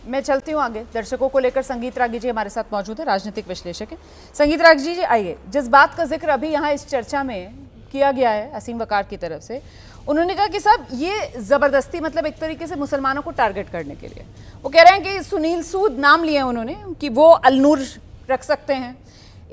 मैं चलती हूँ आगे दर्शकों को लेकर। संगीत रागी जी हमारे साथ मौजूद है, राजनीतिक विश्लेषक है। संगीत रागी जी आइए, जिस बात का जिक्र अभी यहाँ इस चर्चा में किया गया है असीम वकार की तरफ से, उन्होंने कहा कि साहब ये जबरदस्ती मतलब एक तरीके से मुसलमानों को टारगेट करने के लिए, वो कह रहे हैं कि सुनील सूद नाम लिए उन्होंने कि वो अलनूर रख सकते हैं,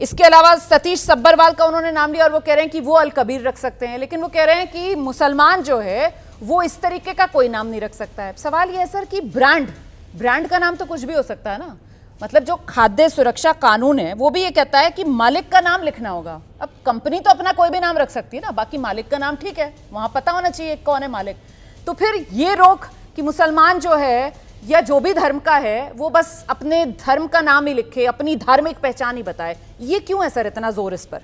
इसके अलावा सतीश सब्बरवाल का उन्होंने नाम लिया और वो कह रहे हैं कि वो अल कबीर रख सकते हैं, लेकिन वो कह रहे हैं कि मुसलमान जो है वो इस तरीके का कोई नाम नहीं रख सकता है। सवाल ये है सर कि ब्रांड का नाम तो कुछ भी हो सकता है ना, मतलब जो खाद्य सुरक्षा कानून है वो भी ये कहता है कि मालिक का नाम लिखना होगा। अब कंपनी तो अपना कोई भी नाम रख सकती है ना, बाकी मालिक का नाम ठीक है, वहां पता होना चाहिए कौन है मालिक। तो फिर ये रोक कि मुसलमान जो है या जो भी धर्म का है वो बस अपने धर्म का नाम ही लिखे, अपनी धार्मिक पहचान ही बताए, ये क्यों है सर इतना जोर इस पर?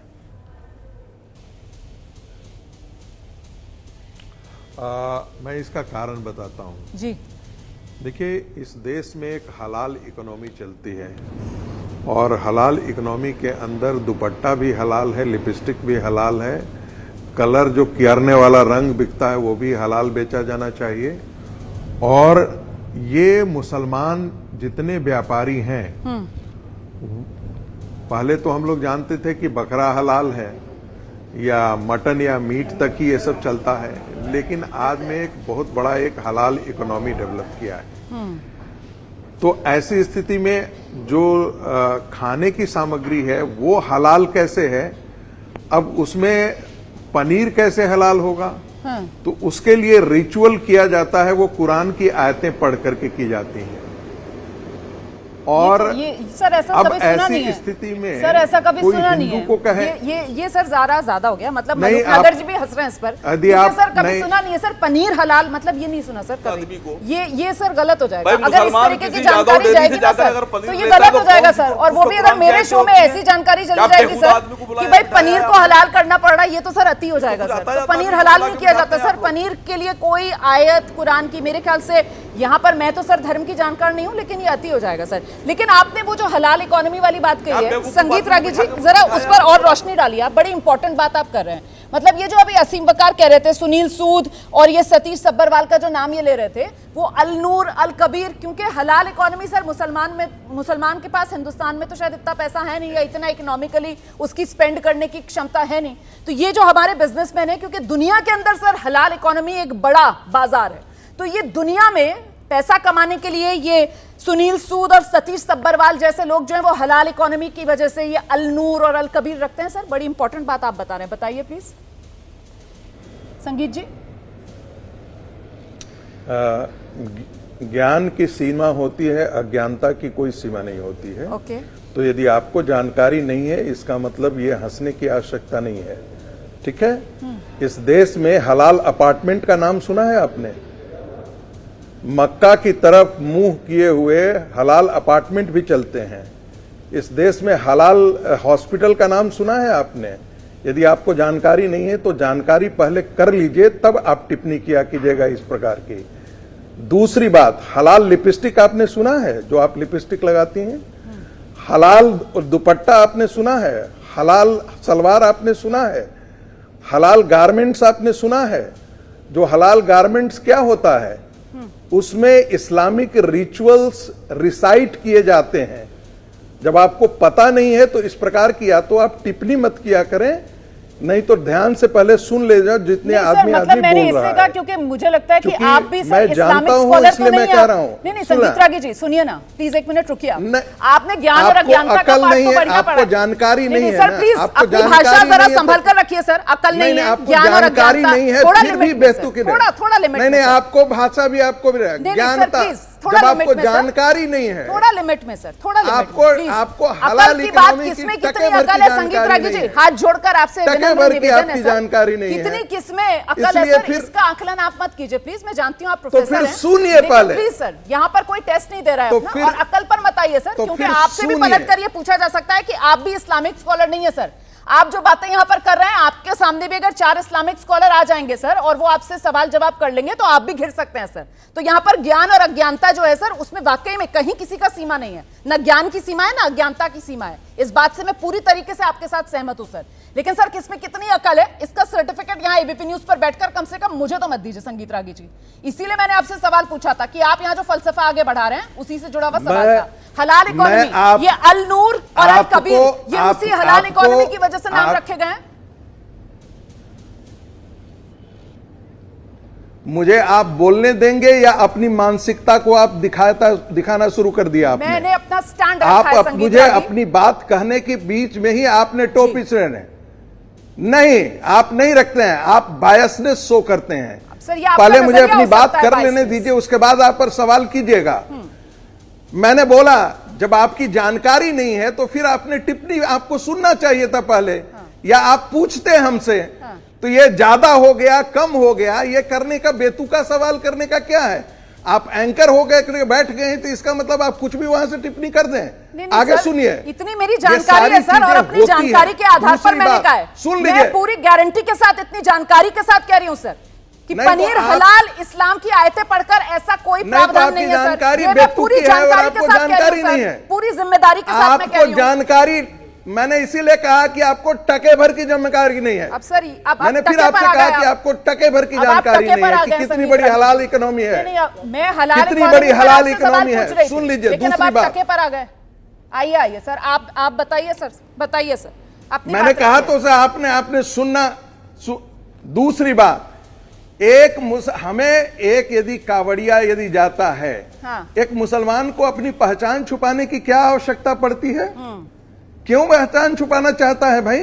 मैं इसका कारण बताता हूँ जी। देखिए, इस देश में एक हलाल इकोनॉमी चलती है और हलाल इकोनॉमी के अंदर दुपट्टा भी हलाल है, लिपस्टिक भी हलाल है, कलर जो कियारने वाला रंग बिकता है वो भी हलाल बेचा जाना चाहिए। और ये मुसलमान जितने व्यापारी हैं, पहले तो हम लोग जानते थे कि बकरा हलाल है या मटन या मीट तक ही ये सब चलता है, लेकिन आज में एक बहुत बड़ा एक हलाल इकोनॉमी डेवलप किया है। तो ऐसी स्थिति में जो खाने की सामग्री है वो हलाल कैसे है, अब उसमें पनीर कैसे हलाल होगा? तो उसके लिए रिचुअल किया जाता है, वो कुरान की आयतें पढ़ करके की जाती हैं। और ये सर ऐसा अब कभी सुना नहीं है स्थिति में सर, ऐसा कभी सुना नहीं है। को कहे ये सर ज्यादा हो गया, मतलब नगर जी भी हंस रहे हैं इस पर। सर कभी सुना नहीं है सर पनीर हलाल, मतलब ये नहीं सुना सर कभी। ये सर गलत हो जाएगा अगर इस तरीके की जानकारी जाएगी ना सर, तो ये गलत हो जाएगा सर। और वो भी अगर मेरे शो में ऐसी जानकारी चली जाएगी सर कि भाई पनीर को हलाल करना पड़ रहा है, ये तो सर अति हो जाएगा सर। तो पनीर हलाल नहीं किया जाता सर, पनीर के लिए कोई आयत कुरान की मेरे ख्याल से यहाँ पर, मैं तो सर धर्म की जानकार नहीं हूँ, लेकिन ये अति हो जाएगा सर। लेकिन आपने वो जो हलाल इकोनॉमी वाली बात कही है संगीत रागी जी, जरा उस पर और रोशनी डालिए। आप बड़ी इंपॉर्टेंट बात आप कर रहे हैं, मतलब ये जो अभी असीम वकार कह रहे थे, सुनील सूद और ये सतीश सब्बरवाल का जो नाम ये ले रहे थे, वो अलनूर अल कबीर, क्योंकि हलाल इकोनॉमी सर मुसलमान के पास हिंदुस्तान में तो शायद इतना पैसा है नहीं या इतना इकोनॉमिकली उसकी स्पेंड करने की क्षमता है नहीं। तो ये जो हमारे बिजनेसमैन है, क्योंकि दुनिया के अंदर सर हलाल इकोनॉमी एक बड़ा बाजार है, तो ये दुनिया में पैसा कमाने के लिए ये सुनील सूद और सतीश सब्बरवाल जैसे लोग जो हैं वो हलाल इकोनॉमी की वजह से ये अलनूर और अल कबीर रखते हैं। सर बड़ी इंपॉर्टेंट बात आप बता रहे हैं, बताइए प्लीज संगीत जी। ज्ञान की सीमा होती है, अज्ञानता की कोई सीमा नहीं होती है। ओके। तो यदि आपको जानकारी नहीं है, इसका मतलब ये हंसने की आवश्यकता नहीं है, ठीक है? इस देश में हलाल अपार्टमेंट का नाम सुना है आपने? मक्का की तरफ मुंह किए हुए हलाल अपार्टमेंट भी चलते हैं। इस देश में हलाल हॉस्पिटल का नाम सुना है आपने? यदि आपको जानकारी नहीं है तो जानकारी पहले कर लीजिए, तब आप टिप्पणी किया कीजिएगा इस प्रकार की। दूसरी बात, हलाल लिपस्टिक आपने सुना है, जो आप लिपस्टिक लगाती हैं? हलाल दुपट्टा आपने सुना है? हलाल सलवार आपने सुना है? हलाल गारमेंट्स आपने सुना है? जो हलाल गारमेंट्स क्या होता है, उसमें इस्लामिक रिचुअल्स रिसाइट किए जाते हैं। जब आपको पता नहीं है तो इस प्रकार की या तो आप टिप्पणी मत किया करें, नहीं तो ध्यान से पहले सुन ले जाओ जितने आदमी मतलब आदमी मैंने बोल रहा कहा है, क्योंकि मुझे लगता है कि आप भी मैं जानता हूं इसलिए मैं कह रहा हूं। नहीं संगीत रागी जी सुनिए ना प्लीज, एक मिनट रुकिए। आपने ज्ञान और अज्ञानता का अकल नहीं है, बढ़िया पढ़ा, आपको जानकारी नहीं है सर प्लीज अपनी भाषा जरा संभल कर रखिए सर। अकल नहीं है, ज्ञान और अज्ञानता फिर भी बेतुकी थोड़ा लिमिट। नहीं आपको भाषा भी आपको ज्ञानता, जब आपको जानकारी नहीं है थोड़ा लिमिट में सर, थोड़ा आपको हलाल की बात किसमें कितनी अकल है संगीत रागी जी, हाथ जोड़कर आपसे निवेदन है जानकारी नहीं है, कितनी किसमें अकल है सर, इसका आकलन आप मत कीजिए प्लीज। मैं जानती हूँ आप प्रोफेसर तो फिर हैं, सुनिए पहले प्लीज सर, यहाँ पर कोई टेस्ट नहीं दे रहा है अपना, और अकल पर मत आइए सर, क्योंकि आपसे भी पलट कर ये पूछा जा सकता है कि आप भी इस्लामिक स्कॉलर नहीं है सर। आप जो बातें यहां पर कर रहे हैं, आपके सामने भी अगर 4 इस्लामिक स्कॉलर आ जाएंगे सर और वो आपसे सवाल जवाब कर लेंगे तो आप भी घिर सकते हैं सर। तो यहां पर ज्ञान और अज्ञानता जो है सर, उसमें वाकई में कहीं किसी का सीमा नहीं है, ना ज्ञान की सीमा है ना अज्ञानता की सीमा है। इस बात से मैं पूरी तरीके से आपके साथ सहमत हूं सर। लेकिन सर किसमें कितनी अकल है, इसका सर्टिफिकेट यहां एबीपी न्यूज पर बैठकर कम से कम मुझे तो मत दीजिए संगीत रागी जी। इसीलिए मैंने आपसे सवाल पूछा था कि आप यहां जो फलसफा आगे बढ़ा रहे हैं उसी से जुड़ा हुआ सवाल था। हलाल इकोनॉमी, ये अल नूर और अल कबीर, ये उसी हलाल इकोनॉमी की वजह से नाम रखे गए हैं। मुझे आप बोलने देंगे या अपनी मानसिकता को आप दिखाना शुरू कर दिया आपने? मैंने अपना स्टैंड रखा है संगीत मुझे रागी। अपनी बात कहने के बीच में ही आपने टोपी से नहीं, आप नहीं रखते हैं, आप बायसनेस शो करते हैं। सर, ये पहले मुझे अपनी बात कर लेने दीजिए, उसके बाद आप पर सवाल कीजिएगा। मैंने बोला जब आपकी जानकारी नहीं है तो फिर आपने टिप्पणी आपको सुनना चाहिए था पहले, या आप पूछते हमसे। तो ये ज्यादा हो गया कम हो गया, ये करने का बेतुका सवाल करने का क्या है? आप एंकर हो गए बैठ गए हैं तो इसका मतलब आप कुछ भी वहां से टिप्पणी कर दें। नहीं, आगे सुनिए, इतनी मेरी जानकारी है सर और अपनी जानकारी के आधार पर मैंने कहा है, सुन लीजिए, मैं पूरी गारंटी के साथ इतनी जानकारी के साथ कह रही हूं सर कि पनीर हलाल इस्लाम की आयतें पढ़कर ऐसा कोई प्रावधान नहीं है सर। ये मैं पूरी जानकारी के साथ कह रही हूं सर, पूरी जिम्मेदारी के साथ मैं कह रही हूं। जानकारी मैंने इसीलिए कहा कि आपको टके भर की जानकारी नहीं है। अब सर मैंने फिर आपसे कहा कि आपको टके भर की जानकारी नहीं है कि कितनी बड़ी हलाल इकोनॉमी है, मैं हलाल कितनी बड़ी हलाल इकोनॉमी है। सुन लीजिए दूसरी बात, टके पर आ गए। आइए सर, आप बताइए सर, बताइए सर। मैंने कहा तो सर आपने सुनना। दूसरी बात, हमें एक यदि कावड़िया यदि जाता है, एक मुसलमान को अपनी पहचान छुपाने की क्या आवश्यकता पड़ती है? क्यों पहचान छुपाना चाहता है भाई?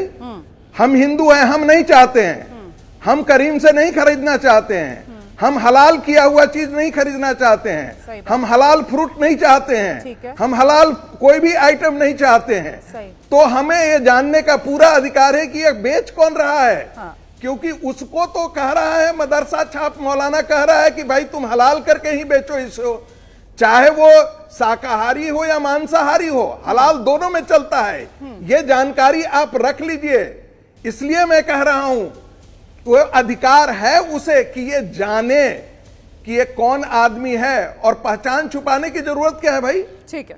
हम हिंदू हैं, हम नहीं चाहते हैं, हम करीम से नहीं खरीदना चाहते हैं, हम हलाल किया हुआ चीज नहीं खरीदना चाहते हैं, हम हलाल फ्रूट नहीं चाहते हैं, हम हलाल कोई भी आइटम नहीं चाहते हैं। तो हमें ये जानने का पूरा अधिकार है कि ये बेच कौन रहा है। क्योंकि उसको तो कह रहा है मदरसा छाप मौलाना कह रहा है कि भाई तुम हलाल करके ही बेचो इसको, चाहे वो शाकाहारी हो या मांसाहारी हो, हलाल दोनों में चलता है। ये जानकारी आप रख लीजिए। इसलिए मैं कह रहा हूं वो अधिकार है उसे कि ये जाने कि ये कौन आदमी है, और पहचान छुपाने की जरूरत क्या है भाई? ठीक है,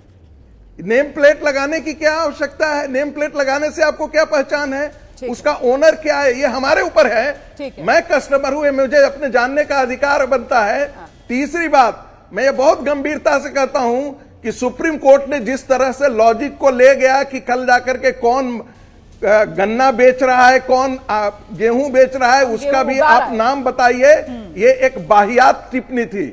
नेम प्लेट लगाने की क्या आवश्यकता है? नेम प्लेट लगाने से आपको क्या पहचान है? उसका ओनर क्या है ये हमारे ऊपर है। मैं कस्टमर हूं, मुझे अपने जानने का अधिकार बनता है। तीसरी बात, मैं ये बहुत गंभीरता से कहता हूं कि सुप्रीम कोर्ट ने जिस तरह से लॉजिक को ले गया कि कल जाकर के कौन गन्ना बेच रहा है, कौन गेहूं बेच रहा है, उसका भी आप नाम बताइए, ये एक वाहियात टिप्पणी थी।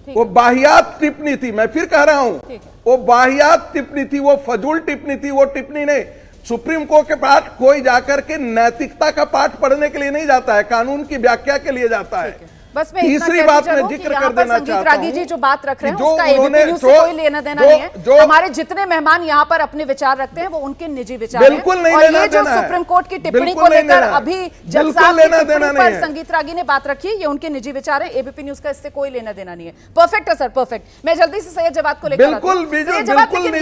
वो वाहियात टिप्पणी थी, मैं फिर कह रहा हूं वो वाहियात टिप्पणी थी, वो फजूल टिप्पणी थी, वो टिप्पणी नहीं। सुप्रीम कोर्ट के पाठ कोई जाकर के नैतिकता का पाठ पढ़ने के लिए नहीं जाता है, कानून की व्याख्या के लिए जाता है। बस मैं तीसरी बात मैं जिक्र कर देना चाहता हूं, जी जो बात रख रहे हैं उसका एबीपी न्यूज़ से कोई लेना देना नहीं है। हमारे जितने मेहमान यहाँ पर अपने विचार रखते हैं वो उनके निजी विचार हैं, और ये जो सुप्रीम कोर्ट की टिप्पणी को लेकर अभी जज साहब की टिप्पणी पर संगीत रागी ने बात रखी, ये उनके निजी विचार है। एबीपी न्यूज़ का इससे कोई लेना देना नहीं है। परफेक्ट है सर, परफेक्ट। मैं जल्दी से सैयद जवाद को लेकर ये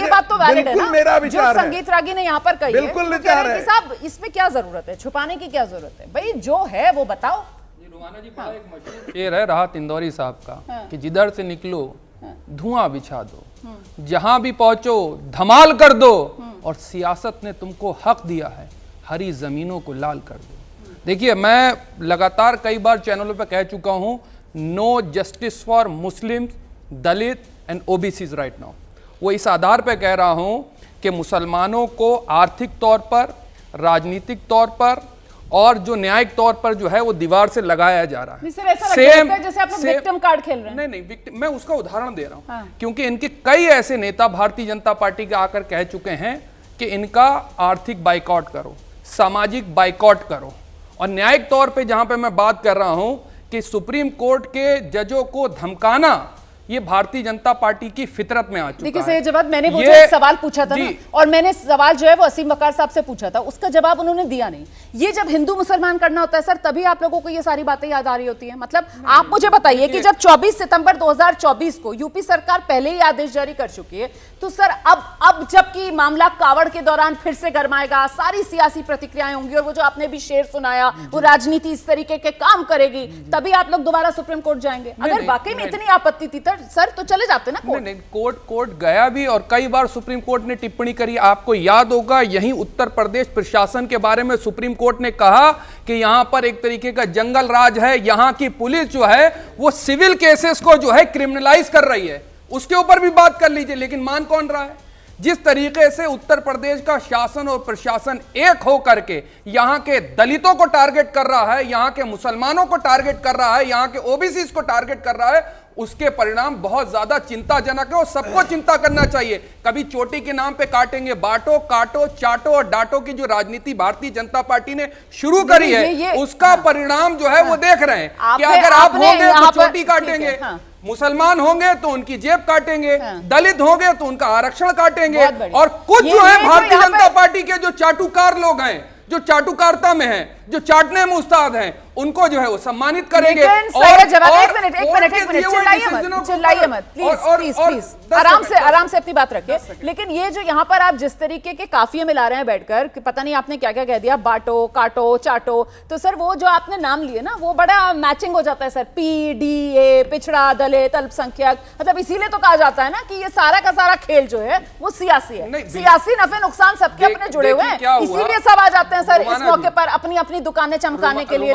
बात तो वैलिड है ना जो संगीत रागी ने यहाँ पर कही है। साहब इसमें क्या जरूरत है, छुपाने की क्या जरूरत है भाई? जो है वो बताओ। जी बड़ा एक मशहूर शेर है राहत इंदौरी साहब का कि जिधर से निकलो धुआं बिछा दो, जहां भी पहुंचो धमाल कर दो, और सियासत ने तुमको हक दिया है हरी जमीनों को लाल कर दो। देखिए, मैं लगातार कई बार चैनलों पर कह चुका हूं, no justice for Muslim, Dalit and OBCs right now. वो इस आधार पर कह रहा हूं कि मुसलमानों को आर्थिक तौर पर, राजनीतिक तौर पर और जो न्यायिक तौर पर जो है वो दीवार से लगाया जा रहा है। सेम जैसे आप लोग विक्टिम कार्ड खेल रहे हैं। नहीं विक्टिम, मैं उसका उदाहरण दे रहा हूं क्योंकि इनके कई ऐसे नेता भारतीय जनता पार्टी के आकर कह चुके हैं कि इनका आर्थिक बाइकआउट करो, सामाजिक बाइकआउट करो, और न्यायिक तौर पे जहां पे मैं बात कर रहा हूं कि सुप्रीम कोर्ट के जजों को धमकाना ये भारतीय जनता पार्टी की फितरत में आ चुका देखिए है। सर, जवाब मैंने वो ये- जो एक सवाल पूछा था ना, जी। और मैंने सवाल जो है वो असीम वकार साहब से पूछा था, उसका जवाब उन्होंने दिया नहीं। ये जब हिंदू मुसलमान करना होता है सर, तभी आप लोगों को ये सारी बातें याद आ रही होती है। मतलब आप मुझे बताइए कि जब 24 सितंबर 2024 को यूपी सरकार पहले ही आदेश जारी कर चुकी है, तो सर अब जबकि मामला कावड़ के दौरान फिर से गरमाएगा, सारी सियासी प्रतिक्रियाएं होंगी, और वो जो आपने भी शेर सुनाया, वो राजनीति इस तरीके के काम करेगी, तभी आप लोग दोबारा सुप्रीम कोर्ट जाएंगे। अगर वाकई में इतनी आपत्ति थी सर, तो चले जाते ना कोर्ट। नहीं, कोर्ट गया भी, और कई बार सुप्रीम कोर्ट ने टिप्पणी करी। आपको याद होगा, यहीं उत्तर प्रदेश प्रशासन के बारे में सुप्रीम कोर्ट ने कहा कि यहां पर एक तरीके का जंगल राज है, यहां की पुलिस जो है वो सिविल केसेस को जो है क्रिमिनलाइज कर रही है। उसके ऊपर भी बात कर लीजिए, लेकिन मान कौन रहा है? जिस तरीके से उत्तर प्रदेश का शासन और प्रशासन एक हो करके यहां के दलितों को टारगेट कर रहा है, यहां के मुसलमानों को टारगेट कर रहा है, यहां के ओबीसी को टारगेट कर रहा है, उसके परिणाम बहुत ज्यादा चिंताजनक है और सबको चिंता करना चाहिए। कभी चोटी के नाम पे काटेंगे, बांटो, काटो, चाटो और डांटो की जो राजनीति भारतीय जनता पार्टी ने शुरू करी है, उसका परिणाम जो है वो देख रहे हैं कि अगर आप होंगे तो चोटी काटेंगे, मुसलमान होंगे तो उनकी जेब काटेंगे, दलित होंगे तो उनका आरक्षण काटेंगे, और कुछ जो है भारतीय जनता पार्टी के जो चाटुकार लोग हैं, जो चाटुकारिता में हैं, जो चाटने में उस्ताद हैं, उनको जो है वो सम्मानित करेंगे। चिल्लाइए मत प्लीज, आराम से अपनी बात रखिए। लेकिन ये जो यहाँ पर आप जिस तरीके के काफिये मिला रहे हैं बैठकर, कि पता नहीं आपने क्या क्या कह दिया, बांटो, काटो, चाटो, तो सर वो जो आपने नाम लिए ना, वो बड़ा मैचिंग हो जाता है सर, PDA, पिछड़ा, दलित, अल्पसंख्यक, मतलब इसीलिए तो कहा जाता है ना कि ये सारा का सारा खेल जो है वो सियासी है, सियासी नफे नुकसान सबके अपने जुड़े हुए हैं, इसीलिए सब आ जाते हैं सर इस मौके पर अपनी अपनी दुकानें चमकाने के लिए।